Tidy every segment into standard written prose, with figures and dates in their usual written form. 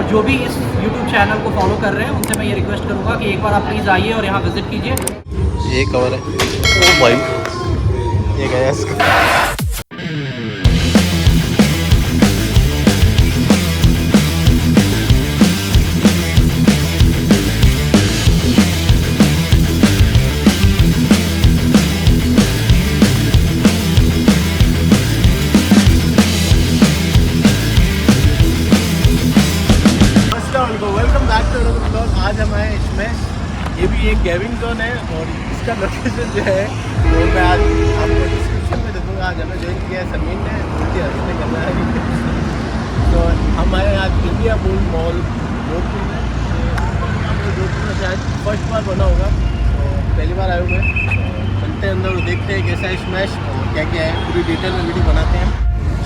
और जो भी इस YouTube चैनल को फॉलो कर रहे हैं उनसे मैं ये रिक्वेस्ट करूँगा कि एक बार आप प्लीज़ आइए और यहाँ विज़िट कीजिए। ये कवर है, ओ भाई ये गया इसका। Welcome back to another blog. आज हम आए इसमें, ये भी एक गेमिंग जोन है और इसका लोकेशन जो है वो मैं आज आपको डिस्क्रिप्शन में दे दूँगा। आज हमें ज्वाइन किया है समीन ने, उनकी हंसने करना है। तो हम आए आज इंडिया बुल मॉल जोधपुर में। जोधपुर में शायद फर्स्ट बार बना होगा, तो पहली बार आए हुए हैं। चलते हैं अंदर, देखते हैं कैसा है स्मैश और क्या क्या है, पूरी डिटेल में वीडियो बनाते हैं।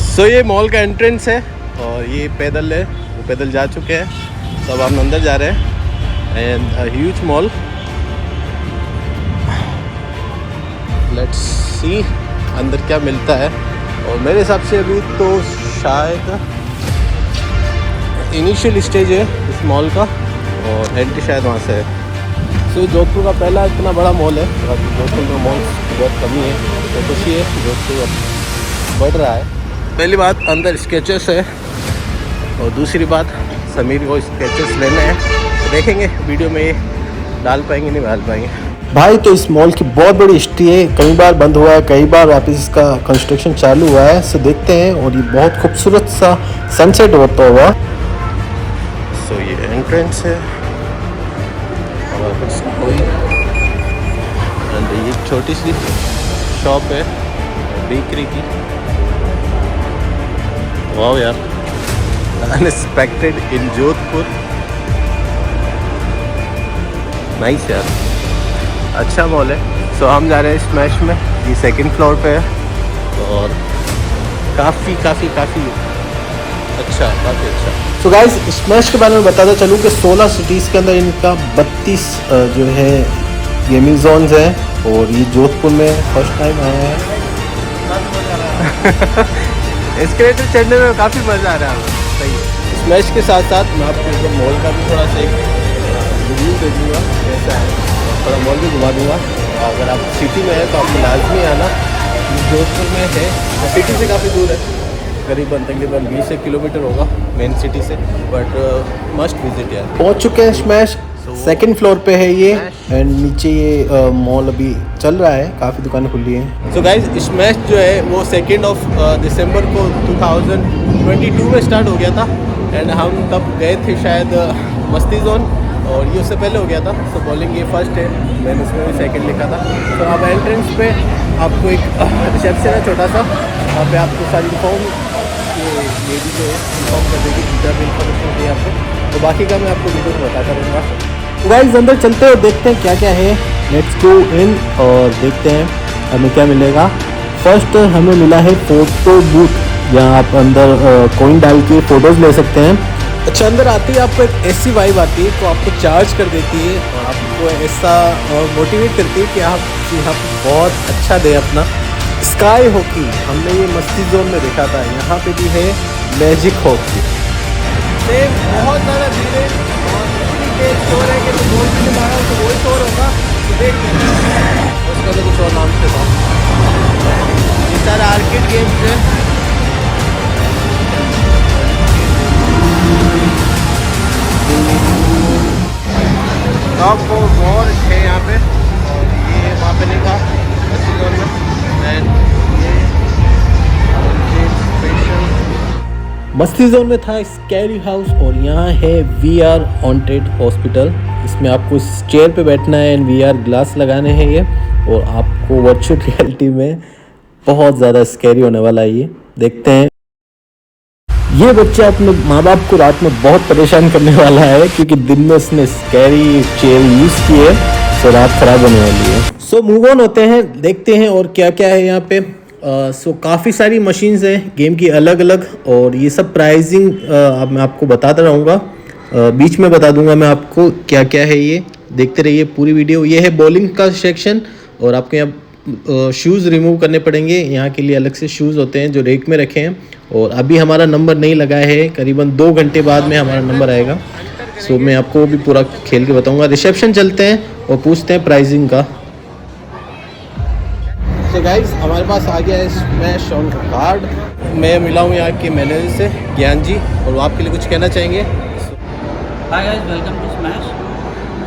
सो ये मॉल का एंट्रेंस है और ये पैदल है, वो पैदल जा चुके हैं। तब हम अंदर जा रहे हैं and huge mall. Let's see अंदर क्या मिलता है। और मेरे हिसाब से अभी तो शायद इनिशियल स्टेज है इस मॉल का और एंट्री शायद वहाँ से है। सो जोधपुर का पहला इतना बड़ा मॉल है। जोधपुर में मॉल बहुत कमी है, तो खुशी है जोधपुर अब बढ़ रहा है। पहली बात अंदर स्केचेस है और दूसरी बात समीर को स्केचेस लेने हैं, तो देखेंगे वीडियो में ये डाल पाएंगे नहीं डाल पाएंगे। भाई तो इस मॉल की बहुत बड़ी हिस्ट्री है, कई बार बंद हुआ है, कई बार वापस इसका कंस्ट्रक्शन चालू हुआ है। सो देखते हैं, और ये बहुत खूबसूरत सा सनसेट होता हुआ। सो ये एंट्रेंस है और कुछ कोई ये छोटी सी शॉप है बेकरी की। वाह यार, अनएक्सपेक्टेड इन जोधपुर, नाइस यार, अच्छा मॉल है। सो हम जा रहे हैं स्मैश में, ये सेकंड फ्लोर पे है और काफ़ी अच्छा, काफ़ी अच्छा। सो गाइस स्मैश के बारे में बताता चलूँ कि 16 सिटीज़ के अंदर इनका 32 जो है गेमिंग जोन्स हैं और ये जोधपुर में फर्स्ट टाइम आया है। एस्केलेटर चढ़ने में काफ़ी मज़ा आ रहा है। सही है। स्मैश के साथ साथ मैं आपको मॉल का भी थोड़ा सा एक रिव्यू दे दूँगा कैसा है, थोड़ा मॉल भी घुमा दूँगा। अगर आप सिटी में है तो आपको लाजमी आना, जोधपुर में है, सिटी से काफ़ी दूर है, करीबन तकरीबन 20 किलोमीटर होगा मेन सिटी से, बट मस्ट विजिट यार। पहुँच चुके हैं स्मैश, सेकंड फ्लोर पे है ये एंड नीचे ये मॉल अभी चल रहा है, काफ़ी दुकानें खुली हैं। सो गाइज स्मैश जो है वो 2 दिसंबर को 2022 में स्टार्ट हो गया था एंड हम तब गए थे शायद मस्ती जोन, और ये उससे पहले हो गया था। सो बॉलिंग ये फर्स्ट है, मैंने उसमें भी सेकंड लिखा था। तो अब एंट्रेंस पे आपको एक रिसेप्शन है छोटा सा, वहाँ पे आपको सारी इन्फॉर्म ये लेडी जो है इन्फॉर्म कर देगी, जितना भी इन्फॉर्मेशन दी आपको। तो बाकी का मैं आपको वीडियो में बताता रहूँगा। गाइस अंदर चलते हैं, देखते हैं क्या क्या है। लेट्स गो इन और देखते हैं हमें क्या मिलेगा। फर्स्ट हमें मिला है फ़ोटो बूथ, जहाँ आप अंदर कॉइन डाल के फ़ोटोज़ ले सकते हैं। अच्छा, अंदर आते ही आपको एक ऐसी वाइब आती है तो आपको चार्ज कर देती है और आपको ऐसा मोटिवेट करती है कि आप यहाँ पर बहुत अच्छा दें अपना। स्काई हॉकी हमने ये मस्ती जोन में देखा था, यहाँ पे भी है मैजिक हॉकी। बहुत ज़्यादा भीड़ है और के शोर है कि तो बोल भी नहीं मारा तो वही शोर होगा, तो देखते हैं उसका तो कुछ और नाम से था। ये सारे आर्केड गेम्स हैं। टॉप को और है यहाँ पे, और ये वहाँ पे नहीं था मस्ती जोन में। एंड मस्ती जोन में था स्कैरी हाउस और यहाँ है VR हॉन्टेड हॉस्पिटल। इसमें आपको इस चेयर पे बैठना है एंड VR ग्लास लगाने हैं ये, और आपको वर्चुअल रियलिटी में बहुत ज़्यादा स्कैरी होने वाला है ये। देखते हैं, ये बच्चा अपने माँ बाप को रात में बहुत परेशान करने वाला है क्योंकि दिन में उसने स्कैरी चेयर यूज़ की है, सो रात खराब होने वाली है। सो मूव ऑन होते हैं, देखते हैं और क्या क्या है यहाँ पे। सो काफ़ी सारी मशीन्स हैं गेम की अलग अलग, और ये सब प्राइसिंग अब मैं आपको बताता रहूँगा, बीच में बता दूंगा मैं आपको क्या क्या है ये। देखते रहिए पूरी वीडियो। ये है बॉलिंग का सेक्शन और आपके यहाँ शूज़ रिमूव करने पड़ेंगे। यहाँ के लिए अलग से शूज़ होते हैं जो रेक में रखे हैं, और अभी हमारा नंबर नहीं लगा है, करीबन 2 घंटे बाद में हमारा नंबर आएगा। सो मैं आपको भी पूरा खेल के बताऊंगा। रिसेप्शन चलते हैं और पूछते हैं प्राइसिंग का। तो गाइस हमारे पास आ गया है स्मैश ऑन कार्ड। मैं मिला हूँ यहाँ के मैनेजर से, ज्ञान जी, और वो आपके लिए कुछ कहना चाहेंगे। Hi guys, welcome to Smaaash.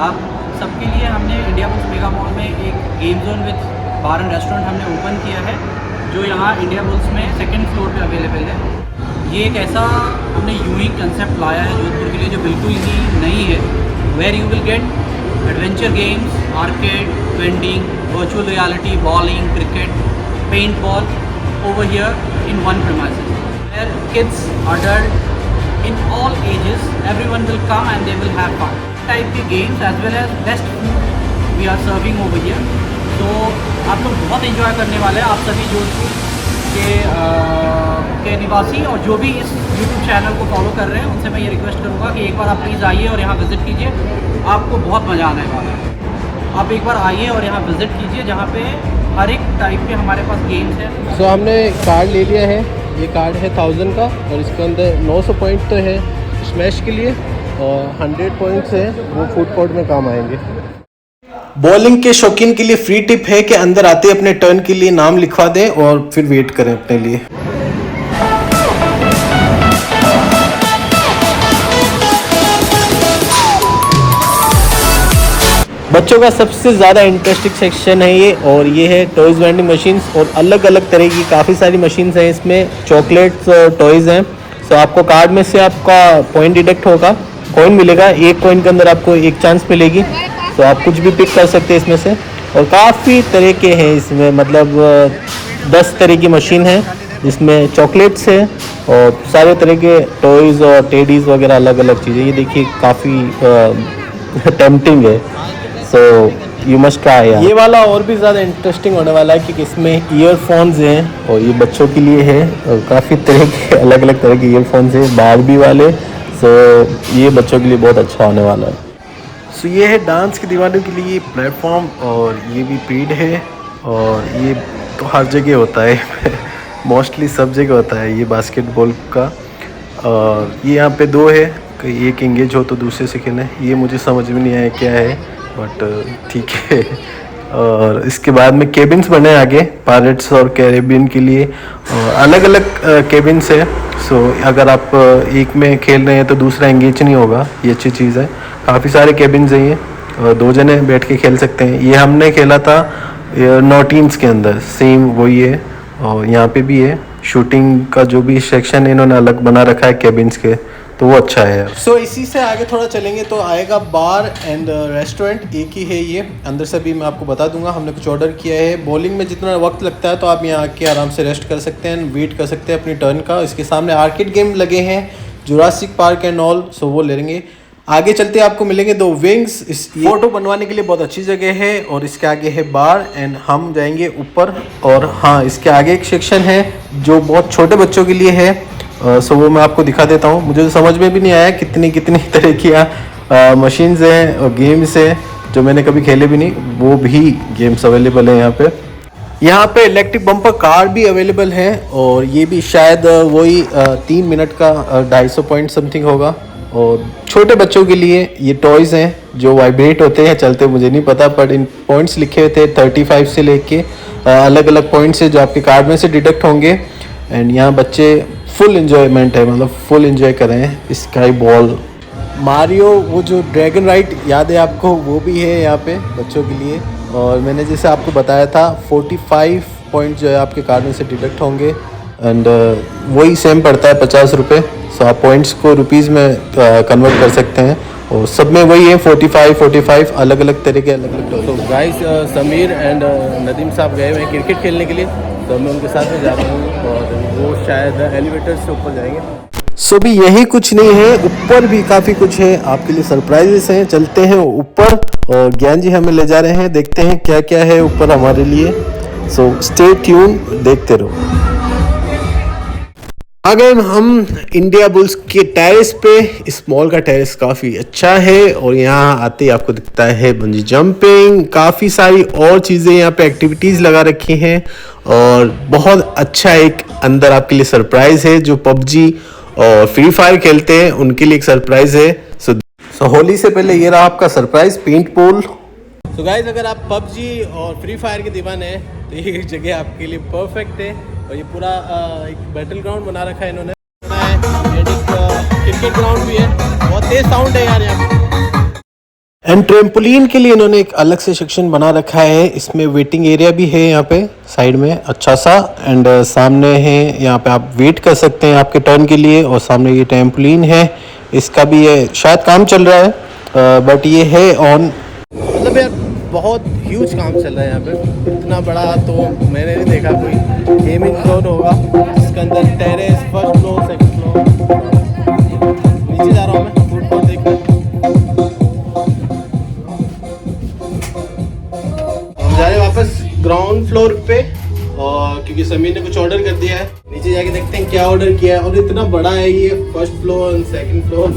आप सबके लिए हमने इंडिया बुल्स मेगा मॉल में एक game zone with bar and restaurant हमने ओपन किया है, जो यहाँ इंडिया बुल्स में 2nd फ्लोर पे अवेलेबल है। ये एक ऐसा हमने यूनिक कंसेप्ट लाया है जोधपुर के लिए जो बिल्कुल ही नहीं है, where you will get adventure games, arcade, vending, virtual reality, bowling, cricket, paintball over here in one premises, where kids, adult, in all ages, everyone will come and they will have fun. Type के games as well as best food we are serving over here. तो आप लोग बहुत enjoy करने वाले हैं। आप सभी जोधपुर के निवासी और जो भी इस YouTube चैनल को फॉलो कर रहे हैं, उनसे मैं ये रिक्वेस्ट करूँगा कि एक बार आप प्लीज़ आइए और यहाँ विज़िट कीजिए, आपको बहुत मज़ा आने वाला है। आप एक बार आइए और यहाँ विज़िट कीजिए, जहाँ पे हर एक टाइप के हमारे पास गेम्स हैं। सो हमने कार्ड ले लिया है, ये कार्ड है 1000 का, और इसके अंदर 900 पॉइंट तो है स्मैश के लिए, और 100 पॉइंट्स है वो फूड कोर्ट में काम आएंगे। बॉलिंग के शौकीन के लिए फ्री टिप है कि अंदर आते अपने टर्न के लिए नाम लिखवा दें और फिर वेट करें अपने लिए। बच्चों का सबसे ज़्यादा इंटरेस्टिंग सेक्शन है ये, और ये है टॉयज़ वेंडिंग मशीन्स, और अलग अलग तरह की काफ़ी सारी मशीन्स हैं इसमें। चॉकलेट्स और टॉयज़ हैं। सो आपको कार्ड में से आपका पॉइंट डिडक्ट होगा, कॉइन मिलेगा, एक कॉइन के अंदर आपको एक चांस मिलेगी। तो आप कुछ भी पिक कर सकते हैं इसमें से, और काफ़ी तरह के हैं इसमें, मतलब 10 तरह की मशीन है जिसमें चॉकलेट्स है और सारे तरह के टॉयज़ और टेडीज़ वगैरह अलग अलग चीज़ें। ये देखिए काफ़ी टेम्पटिंग है, सो यू मस्ट ट्राई। ये वाला और भी ज़्यादा इंटरेस्टिंग होने वाला है क्योंकि इसमें ईयरफोन्स हैं, और ये बच्चों के लिए है, और काफ़ी तरह के अलग अलग तरह के ईयरफोन्स हैं, बारबी वाले। सो ये बच्चों के लिए बहुत अच्छा होने वाला है। सो ये है डांस के दीवानों के लिए प्लेटफॉर्म, और ये भी पेड है, और ये तो हर जगह होता है मोस्टली सब जगह होता है ये बास्केटबॉल का। और ये यहाँ पे 2 है, कि एक एंगेज हो तो दूसरे से खेलें। ये मुझे समझ में नहीं आया क्या है, बट ठीक है। और इसके बाद में केबिन्स बने आगे पायरेट्स और कैरेबियन के लिए, अलग अलग केबिन्स है। सो अगर आप एक में खेल रहे हैं तो दूसरा एंगेज नहीं होगा, ये अच्छी चीज़ है। काफ़ी सारे केबिन्स हैं ये, और 2 जने बैठ के खेल सकते हैं। ये हमने खेला था नोटीन्स के अंदर, सेम वही है, और यहाँ पे भी है। शूटिंग का जो भी सेक्शन है इन्होंने अलग बना रखा है केबिन्स के, तो वो अच्छा है। सो इसी से आगे थोड़ा चलेंगे तो आएगा बार एंड रेस्टोरेंट, एक ही है ये। अंदर से भी मैं आपको बता दूंगा, हमने कुछ ऑर्डर किया है। बॉलिंग में जितना वक्त लगता है तो आप यहाँ आके आराम से रेस्ट कर सकते हैं, वेट कर सकते हैं अपनी टर्न का। इसके सामने आर्केड गेम लगे हैं, जुरासिक पार्क एंड ऑल, सो वो ले लेंगे। आगे चलते आपको मिलेंगे 2 विंग्स। इस फोटो बनवाने के लिए बहुत अच्छी जगह है, और इसके आगे है बार, एंड हम जाएंगे ऊपर। और हाँ, इसके आगे एक सेक्शन है जो बहुत छोटे बच्चों के लिए है, सो वो मैं आपको दिखा देता हूँ। मुझे तो समझ में भी नहीं आया कितनी तरह की मशीन्स हैं और गेम्स हैं जो मैंने कभी खेले भी नहीं, वो भी गेम्स अवेलेबल हैं यहाँ पे। यहाँ पे इलेक्ट्रिक बम्पर कार भी अवेलेबल है, और ये भी शायद वही 3 मिनट का 250 पॉइंट समथिंग होगा। और छोटे बच्चों के लिए ये टॉयज़ हैं जो वाइब्रेट होते हैं, चलते मुझे नहीं पता, पर इन पॉइंट्स लिखे हुए थे 35 से लेके अलग अलग पॉइंट्स है जो आपके कार्ड में से डिडक्ट होंगे। एंड यहाँ बच्चे फुल एंजॉयमेंट है, मतलब फुल एंजॉय कर रहे हैं। स्काई बॉल, मारियो, वो जो ड्रैगन राइड याद है आपको, वो भी है यहाँ पे बच्चों के लिए। और मैंने जैसे आपको बताया था 45 पॉइंट जो है आपके कार्ड में से डिडक्ट होंगे, एंड वही सेम पड़ता है 50 रुपये। सो आप पॉइंट्स को रुपीज़ में कन्वर्ट कर सकते हैं, और सब में वही है 45 अलग अलग तरह के अलग अलग। तो गाइस समीर एंड नदीम साहब गए हुए हैं क्रिकेट खेलने के लिए, तो मैं उनके साथ में जा रहा हूँ, और वो शायद एलिवेटर से ऊपर जाएंगे। सो भी यही कुछ नहीं है, ऊपर भी काफ़ी कुछ है आपके लिए, सरप्राइजेस हैं। चलते हैं ऊपर, और ज्ञान जी हमें ले जा रहे हैं, देखते हैं क्या क्या है ऊपर हमारे लिए। सो स्टे ट्यून, देखते रहो। आ गए हम इंडिया बुल्स के टेरेस पे। इस मॉल का टेरेस काफ़ी अच्छा है और यहाँ आते ही आपको दिखता है बंजी जंपिंग, काफ़ी सारी और चीज़ें यहाँ पे एक्टिविटीज़ लगा रखी हैं और बहुत अच्छा एक अंदर आपके लिए सरप्राइज़ है। जो पबजी और फ्री फायर खेलते हैं उनके लिए एक सरप्राइज़ है। सो होली से पहले ये रहा आपका सरप्राइज़ पेंट पूल। तो गाइस अगर आप पबजी और फ्री फायर के दीवाने हैं तो ये जगह आपके लिए परफेक्ट है। और ये पूरा एक बैटल ग्राउंड बना रखा है इन्होंने। क्रिकेट ग्राउंड भी है, बहुत तेज साउंड है यार यहाँ पे। एंड ट्रेम्पोलिन के लिए इन्होंने एक अलग से सेक्शन बना रखा है। इसमें वेटिंग एरिया भी है यहाँ पे साइड में अच्छा सा। एंड सामने है, यहाँ पे आप वेट कर सकते हैं आपके टर्न के लिए। और सामने ये ट्रेम्पोलिन है, इसका भी ये शायद काम चल रहा है बट ये है ऑन। मतलब यार बहुत ह्यूज काम चल रहा है यहाँ पे। इतना बड़ा तो मैंने नहीं देखा कोई गेमिंग जोन होगा जिसके अंदर terrace, first floor, second floor. नीचे जा रहा हूँ मैं फूड कोर्ट देखने। हम जा रहे हैं वापस ग्राउंड फ्लोर पे और क्योंकि समीर ने कुछ ऑर्डर कर दिया है। नीचे जाके देखते हैं क्या ऑर्डर किया है। और इतना बड़ा है ये, first floor and second floor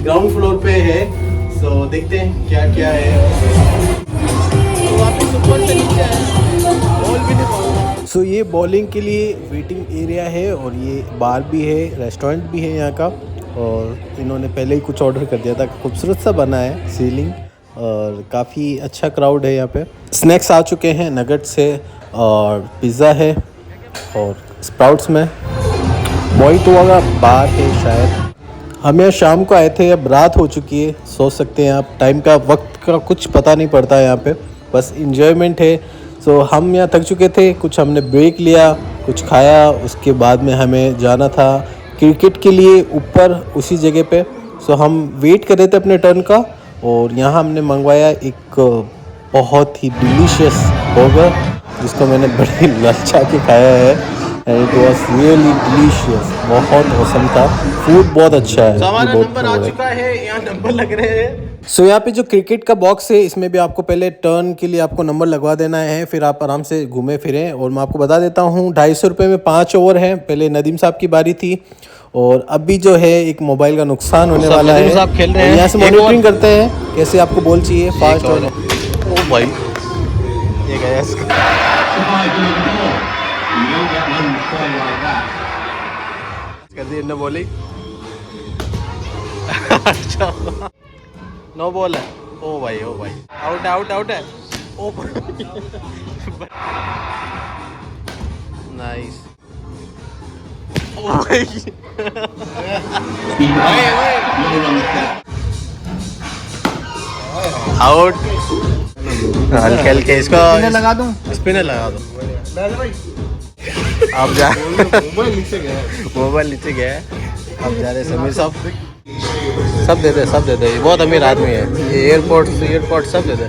ground floor पे है। तो देखते हैं क्या क्या है। तो वापस ऊपर से नीचे आए, बॉल भी नहीं पाऊंगा। सो ये बॉलिंग के लिए वेटिंग एरिया है और ये बार भी है, रेस्टोरेंट भी है यहाँ का। और इन्होंने पहले ही कुछ ऑर्डर कर दिया था, खूबसूरत सा बना है सीलिंग और काफ़ी अच्छा क्राउड है यहाँ पे। स्नैक्स आ चुके हैं, नगट्स है और पिज़्ज़ा है और स्प्राउट्स में मोहितो वाला बार है शायद। हम यहाँ शाम को आए थे, अब रात हो चुकी है। सोच सकते हैं आप, टाइम का, वक्त का कुछ पता नहीं पड़ता है यहाँ पे, बस इंजॉयमेंट है। सो हम यहाँ थक चुके थे, कुछ हमने ब्रेक लिया, कुछ खाया, उसके बाद में हमें जाना था क्रिकेट के लिए ऊपर उसी जगह पे। सो हम वेट कर रहे थे अपने टर्न का और यहाँ हमने मंगवाया एक बहुत ही डिलीशियस बर्गर जिसको मैंने बड़ी ललचा के खाया है and it was really delicious. बहुत औसम था, फूड बहुत अच्छा है। तो हमारा नंबर आ चुका है, यहाँ नंबर लग रहे हैं। सो यहाँ पे जो क्रिकेट का बॉक्स है इसमें भी आपको पहले टर्न के लिए आपको नंबर लगवा देना है, फिर आप आराम से घूमे फिरें। और मैं आपको बता देता हूँ 250 रुपये में 5 ओवर हैं। पहले नदीम साहब की बारी थी और अभी जो है एक मोबाइल का नुकसान होने वाला है। साहब खेल रहे हैं, यहाँ से मॉनिटरिंग करते हैं कैसे आपको बॉल चाहिए, फास्ट और ओ भाई ये गया इसका। कर दी इन्होंने बॉलिंग। अच्छा नो बॉल है। ओ भाई आउट है, आउट है। ओ नाइस। ओ भाई आउट। हल्के हल्के इसको लगा दूं, स्पिनर लगा दो। आप जा मोबाइल नीचे गया है। अब जा रहे समीर साहब, सब दे दे। बहुत अमीर आदमी है ये, एयरपोर्ट सब दे दे।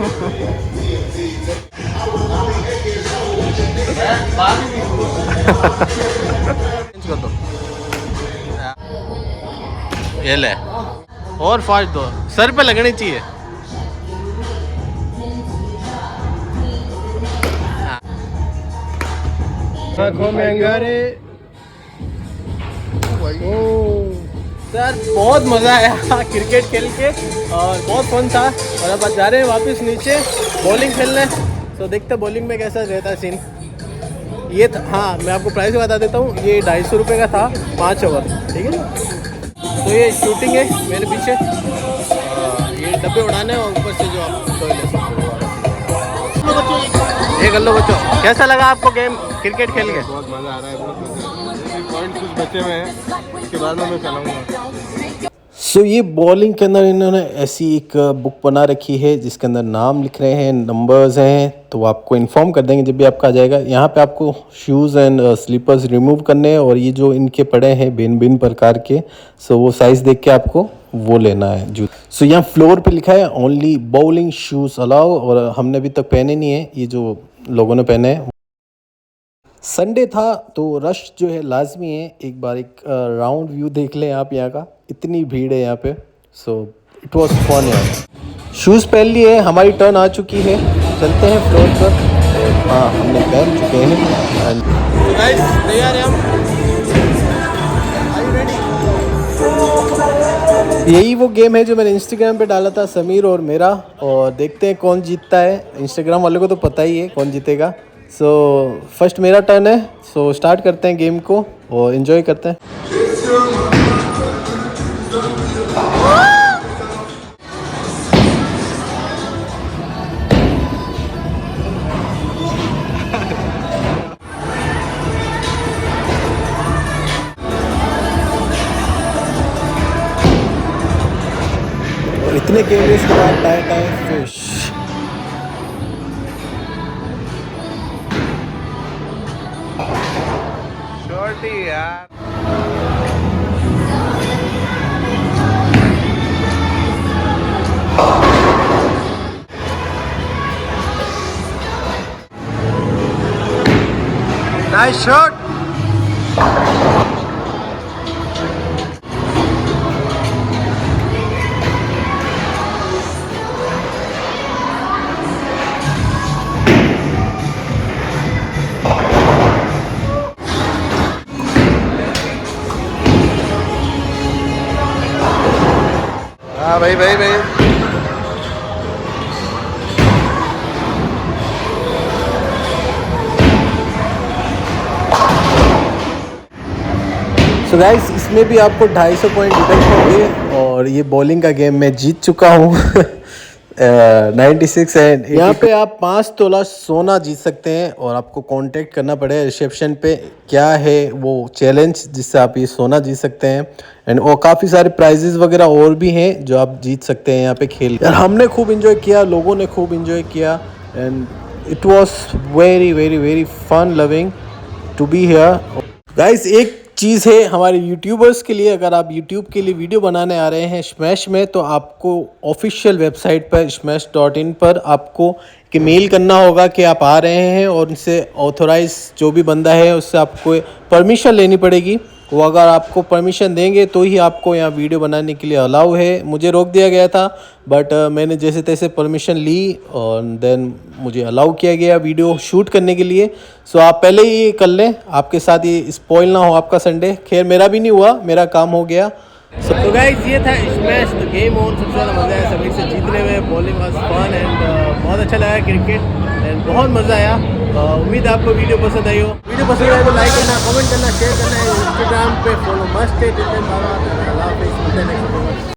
कर दो, ये ले और फास्ट दो, सर पे लगनी चाहिए। आँखों में अंगारे। सर बहुत मज़ा आया क्रिकेट खेल के और बहुत फन था। और अब जा रहे हैं वापस नीचे बॉलिंग खेलने। तो देखते बॉलिंग में कैसा रहता है सीन। ये हाँ मैं आपको प्राइस बता देता हूँ, ये 250 रुपये का था 5 ओवर, ठीक है ना। तो ये शूटिंग है मेरे पीछे, ये डब्बे उड़ाने और ऊपर से जो आप ये कर लो बच्चों। कैसा लगा आपको गेम क्रिकेट खेल के? बहुत मज़ा आ रहा है, बहुत मज़ा। पॉइंट कुछ बचे हुए हैं, उसके बाद में मैं चलाऊँगा। सो ये बॉलिंग के अंदर इन्होंने ऐसी एक बुक बना रखी है जिसके अंदर नाम लिख रहे हैं, नंबर्स हैं। तो वो आपको इन्फॉर्म कर देंगे जब भी आपका आ जाएगा। यहाँ पे आपको शूज़ एंड स्लीपर्स रिमूव करने हैं और ये जो इनके पड़े हैं भिन्न प्रकार के, सो वो साइज़ देख के आपको वो लेना है जूते। सो यहाँ फ्लोर पे लिखा है ओनली बॉलिंग शूज़ अलाउ, और हमने अभी तक पहने नहीं है, ये जो लोगों ने पहने हैं। संडे था तो रश जो है लाजमी है। एक बार एक राउंड व्यू देख लें आप यहाँ का, इतनी भीड़ है यहाँ पे। सो इट वाज फन यार। शूज़ पहन लिए, हमारी टर्न आ चुकी है, चलते हैं फ्लोर पर। हाँ हमने पहन चुके हैं। गाइस तैयार हैं हम यही वो गेम है जो मैंने इंस्टाग्राम पे डाला था, समीर और मेरा, और देखते हैं कौन जीतता है। इंस्टाग्राम वाले को तो पता ही है कौन जीतेगा। सो फर्स्ट मेरा टर्न है, सो स्टार्ट करते हैं गेम को और इन्जॉय करते हैं। और इतने कैमरे के बाद टाई टाई फिश। छोटी यार। Nice shot. हाँ भाई भाई भाई। सो गाइस, इसमें भी आपको 250 पॉइंट डिडक्ट होंगे और ये बॉलिंग का गेम मैं जीत चुका हूँ। 96 एंड यहाँ पे आप 5 तोला सोना जीत सकते हैं और आपको कांटेक्ट करना पड़ेगा रिसेप्शन पे। क्या है वो चैलेंज जिससे आप ये सोना जीत सकते हैं, एंड और काफ़ी सारे प्राइजेस वगैरह और भी हैं जो आप जीत सकते हैं यहाँ पे खेल। यार हमने खूब इंजॉय किया, लोगों ने खूब इंजॉय किया, and it was very very very fun loving to be here. Guys, एक चीज़ है हमारे यूट्यूबर्स के लिए, अगर आप यूट्यूब के लिए वीडियो बनाने आ रहे हैं स्मैश में, तो आपको ऑफिशियल वेबसाइट पर smash.in पर आपको कि मेल करना होगा कि आप आ रहे हैं, और उनसे ऑथोराइज जो भी बंदा है उससे आपको परमिशन लेनी पड़ेगी। वो अगर आपको परमिशन देंगे तो ही आपको यहाँ वीडियो बनाने के लिए अलाउ है। मुझे रोक दिया गया था, बट मैंने जैसे तैसे परमिशन ली और देन मुझे अलाउ किया गया वीडियो शूट करने के लिए। सो आप पहले ही कर लें, आपके साथ ये स्पॉइल ना हो आपका संडे। खैर मेरा भी नहीं हुआ, मेरा काम हो गया। तो गाइस, ये था स्मैश द गेम ऑन। सबसे ज़्यादा मज़ा आया सभी से जीतने में। बॉलिंग वाज फन एंड बहुत अच्छा लगा क्रिकेट एंड बहुत मज़ा आया। उम्मीद है आपको वीडियो पसंद आई हो। वीडियो पसंद आए तो लाइक करना, कमेंट करना, शेयर करना है। इंस्टाग्राम पे फॉलो मस्ट है।